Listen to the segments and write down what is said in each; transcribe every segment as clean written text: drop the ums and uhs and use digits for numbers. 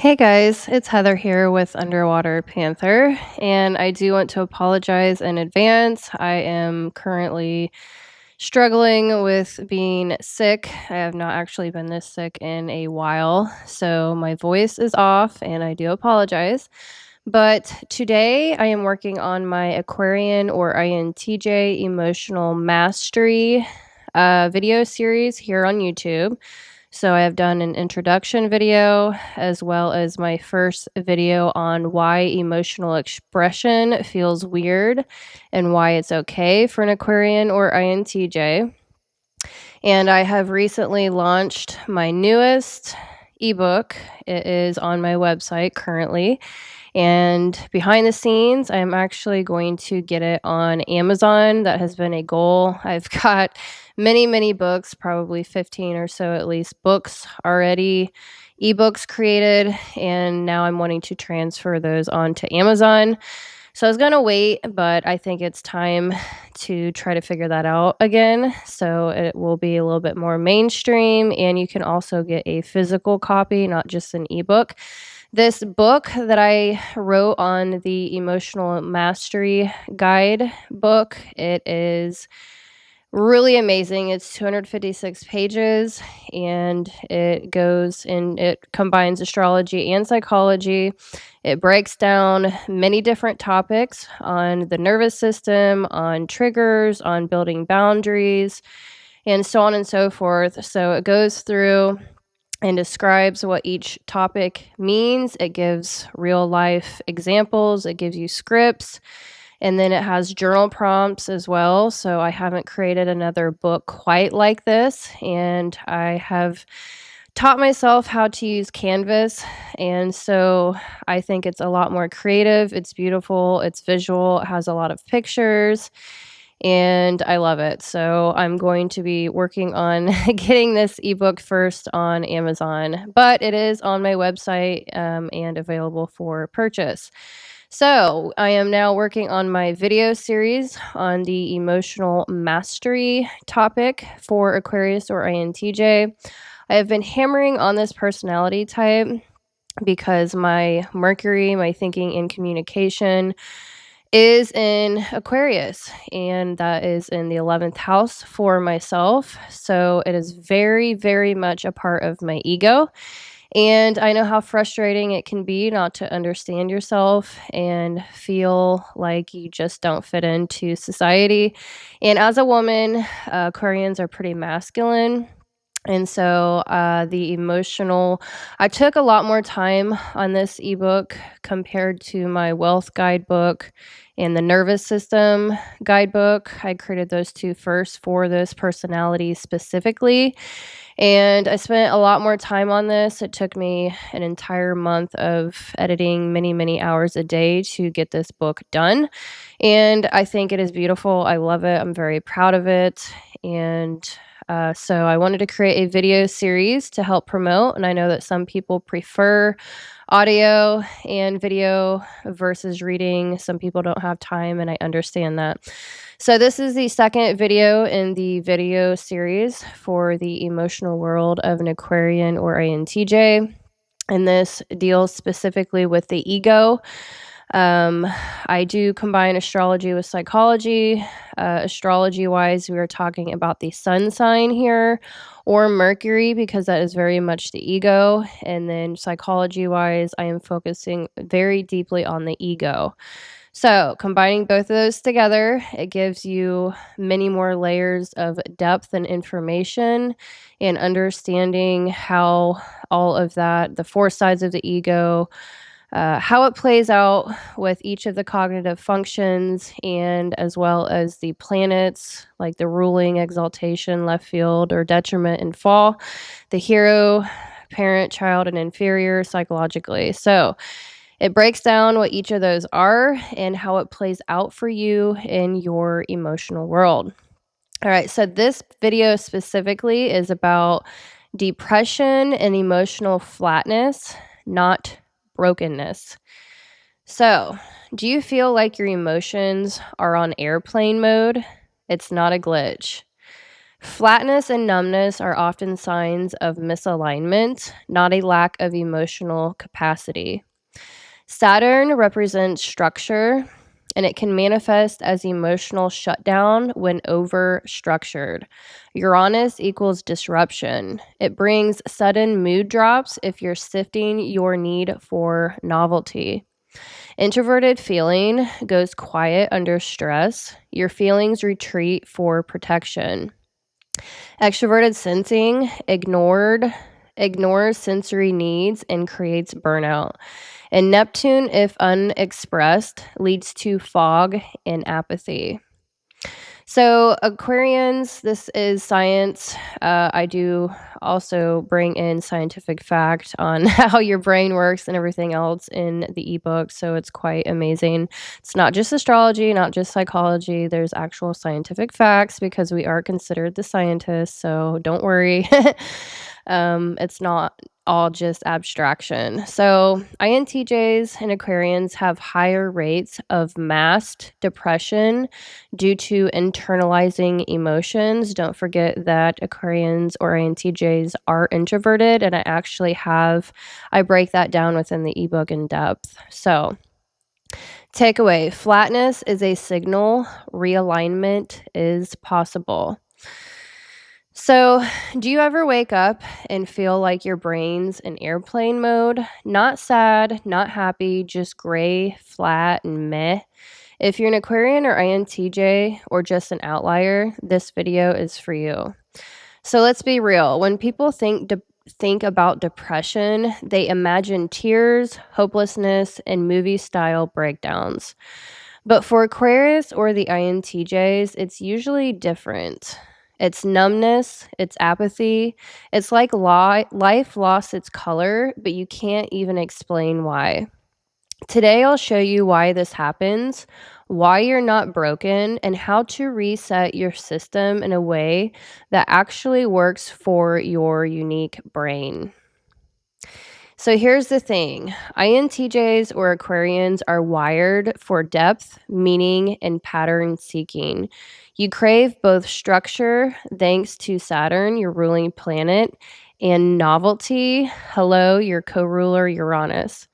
Hey guys, it's Heather here with Underwater Panther, and I do want to apologize in advance. I am currently struggling with being sick. I have not actually been this sick in a while, so my voice is off, and I do apologize. But today I am working on my Aquarian or INTJ emotional mastery video series here on YouTube. So I have done an introduction video as well as my first video on why emotional expression feels weird and why it's okay for an Aquarian or INTJ. And I have recently launched my newest ebook. It is on my website currently. And behind the scenes, I'm actually going to get it on Amazon. That has been a goal. I've got many, many books, probably 15 or so at least books already, ebooks created, and now I'm wanting to transfer those onto Amazon. So I was going to wait, but I think it's time to try to figure that out again. So it will be a little bit more mainstream, and you can also get a physical copy, not just an ebook. This book that I wrote on the Emotional Mastery Guidebook, it is really amazing. It's 256 pages and it combines astrology and psychology. It breaks down many different topics on the nervous system, on triggers, on building boundaries, and so on and so forth. So it goes through and describes what each topic means. It gives real life examples, it gives you scripts, and then it has journal prompts as well. So I haven't created another book quite like this, and I have taught myself how to use Canvas, and so I think it's a lot more creative, it's beautiful, it's visual, it has a lot of pictures, and I love it. So I'm going to be working on getting this ebook first on Amazon, but it is on my website and available for purchase. So I am now working on my video series on the emotional mastery topic for Aquarius or INTJ. I have been hammering on this personality type because my Mercury, my thinking and communication, is in Aquarius, and that is in the 11th house for myself. So it is very, very much a part of my ego. And I know how frustrating it can be not to understand yourself and feel like you just don't fit into society. And as a woman, Aquarians are pretty masculine. And so I took a lot more time on this ebook compared to my wealth guidebook and the nervous system guidebook. I created those two first for this personality specifically. And I spent a lot more time on this. It took me an entire month of editing many, many hours a day to get this book done. And I think it is beautiful. I love it. I'm very proud of it. And so I wanted to create a video series to help promote. And I know that some people prefer audio and video versus reading. Some people don't have time, and I understand that. So this is the second video in the video series for the emotional world of an Aquarian or INTJ. And this deals specifically with the ego. I do combine astrology with psychology. Astrology-wise, we are talking about the sun sign here, or Mercury, because that is very much the ego. And then psychology-wise, I am focusing very deeply on the ego. So combining both of those together, it gives you many more layers of depth and information and understanding how all of that, the four sides of the ego, how it plays out with each of the cognitive functions, and as well as the planets, like the ruling, exaltation, left field, or detriment and fall, the hero, parent, child, and inferior psychologically. So it breaks down what each of those are and how it plays out for you in your emotional world. All right, so this video specifically is about depression and emotional flatness, not brokenness. So, do you feel like your emotions are on airplane mode? It's not a glitch. Flatness and numbness are often signs of misalignment, not a lack of emotional capacity. Saturn represents structure, and it can manifest as emotional shutdown when over-structured. Uranus equals disruption. It brings sudden mood drops if you're sifting your need for novelty. Introverted feeling goes quiet under stress. Your feelings retreat for protection. Extroverted sensing ignores sensory needs and creates burnout. And Neptune, if unexpressed, leads to fog and apathy. So, Aquarians, this is science. I do also bring in scientific fact on how your brain works and everything else in the ebook. So, it's quite amazing. It's not just astrology, not just psychology. There's actual scientific facts because we are considered the scientists. So, don't worry. It's not all just abstraction. So, INTJs and Aquarians have higher rates of masked depression due to internalizing emotions. Don't forget that Aquarians or INTJs are introverted, and I break that down within the ebook in depth. So, takeaway: flatness is a signal, realignment is possible. So, do you ever wake up and feel like your brain's in airplane mode? Not sad, not happy, just gray, flat, and meh. If you're an Aquarian or INTJ or just an outlier, this video is for you. So let's be real. When people think about depression, they imagine tears, hopelessness, and movie-style breakdowns. But for Aquarius or the INTJs, it's usually different. It's numbness, it's apathy. It's like life lost its color, but you can't even explain why. Today, I'll show you why this happens, why you're not broken, and how to reset your system in a way that actually works for your unique brain. So here's the thing. INTJs or Aquarians are wired for depth, meaning, and pattern seeking. You crave both structure, thanks to Saturn, your ruling planet, and novelty, hello, your co-ruler Uranus.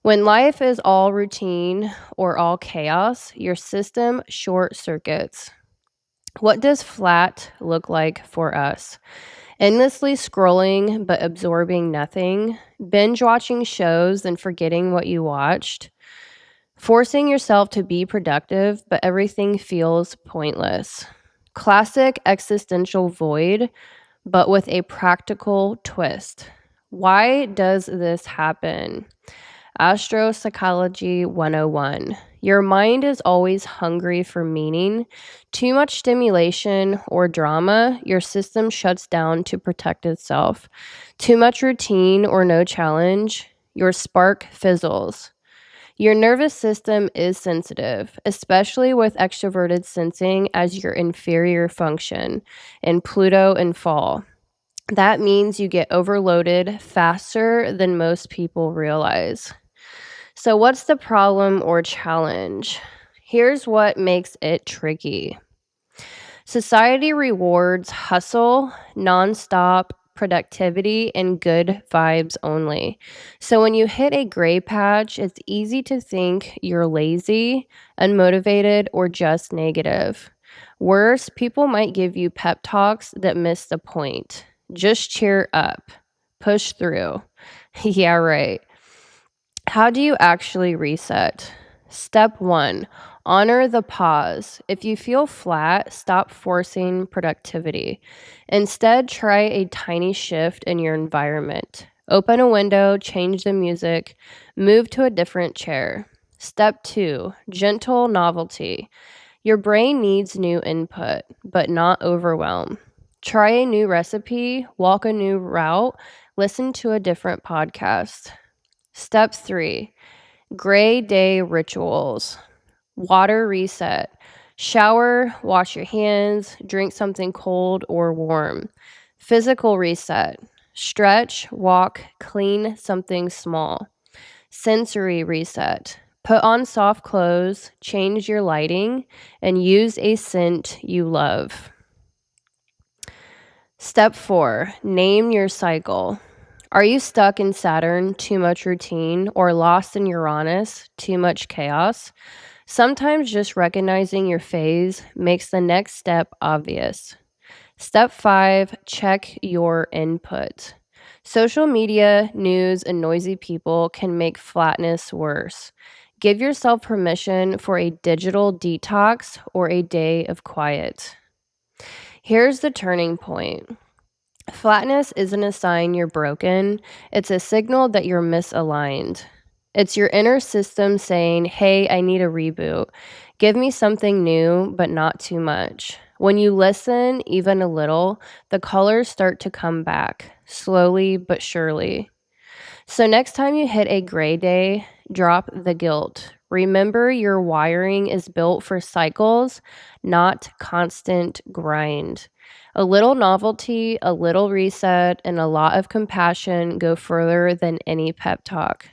When life is all routine or all chaos, your system short circuits. What does flat look like for us? Endlessly scrolling but absorbing nothing, binge watching shows and forgetting what you watched, forcing yourself to be productive but everything feels pointless. Classic existential void, but with a practical twist. Why does this happen? Astro-Psychology 101. Your mind is always hungry for meaning. Too much stimulation or drama, your system shuts down to protect itself. Too much routine or no challenge, your spark fizzles. Your nervous system is sensitive, especially with extroverted sensing as your inferior function, and Pluto in fall. That means you get overloaded faster than most people realize. So, what's the problem or challenge? Here's what makes it tricky. Society rewards hustle, nonstop productivity, and good vibes only. So, when you hit a gray patch, it's easy to think you're lazy, unmotivated, or just negative. Worse, people might give you pep talks that miss the point. Just cheer up, push through. Yeah, right. How do you actually reset? Step 1, honor the pause. If you feel flat, stop forcing productivity. Instead, try a tiny shift in your environment. Open a window, change the music, move to a different chair. Step 2, gentle novelty. Your brain needs new input, but not overwhelm. Try a new recipe, walk a new route, listen to a different podcast. Step 3, gray day rituals. Water reset. Shower, wash your hands, drink something cold or warm. Physical reset. Stretch, walk, clean something small. Sensory reset. Put on soft clothes, change your lighting, and use a scent you love. Step 4, name your cycle. Are you stuck in Saturn, too much routine, or lost in Uranus, too much chaos? Sometimes just recognizing your phase makes the next step obvious. Step 5, check your input. Social media, news, and noisy people can make flatness worse. Give yourself permission for a digital detox or a day of quiet. Here's the turning point. Flatness isn't a sign you're broken, it's a signal that you're misaligned. It's your inner system saying, hey, I need a reboot. Give me something new, but not too much. When you listen, even a little, the colors start to come back, slowly but surely. So, next time you hit a gray day, drop the guilt. Remember, your wiring is built for cycles, not constant grind. A little novelty, a little reset, and a lot of compassion go further than any pep talk.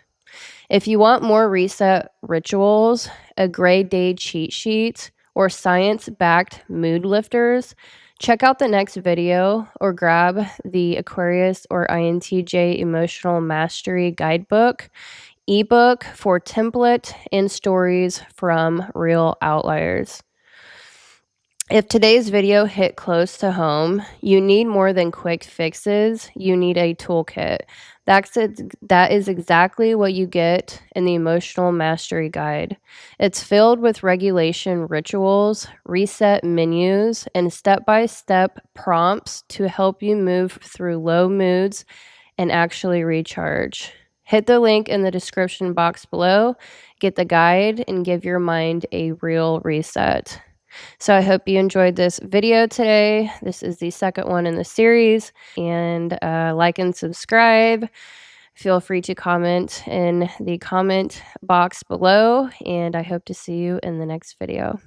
If you want more reset rituals, a gray day cheat sheet, or science backed mood lifters, check out the next video or grab the Aquarius or INTJ Emotional Mastery Guidebook, ebook for template and stories from real outliers. If today's video hit close to home, you need more than quick fixes. You need a toolkit. That is exactly what you get in the Emotional Mastery Guide. It's filled with regulation rituals, reset menus, and step-by-step prompts to help you move through low moods and actually recharge. Hit the link in the description box below, get the guide, and give your mind a real reset. So I hope you enjoyed this video today. This is the second one in the series. And like and subscribe. Feel free to comment in the comment box below. And I hope to see you in the next video.